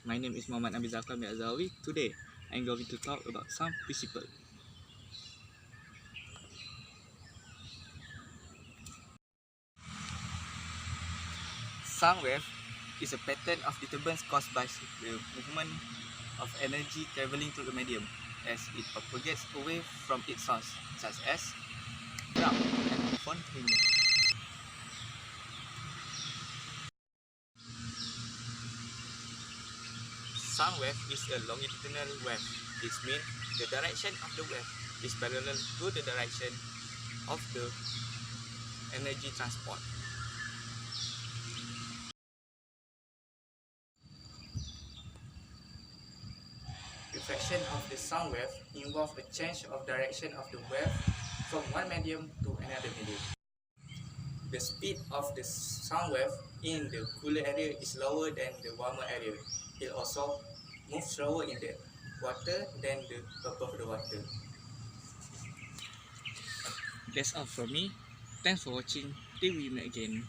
My name is Muhammad Nabi Zafar Azawi. Today, I'm going to talk about some principles. Sound wave is a pattern of disturbance caused by the movement of energy traveling through the medium as it propagates away from its source, such as ground and spontaneous. Sound wave is a longitudinal wave. This means the direction of the wave is parallel to the direction of the energy transport. Refraction of the sound wave involves a change of direction of the wave from one medium to another medium. The speed of the sound wave in the cooler area is lower than the warmer area. It also moves slower in the water than the above the water. That's all from me. Thanks for watching. Till we meet again.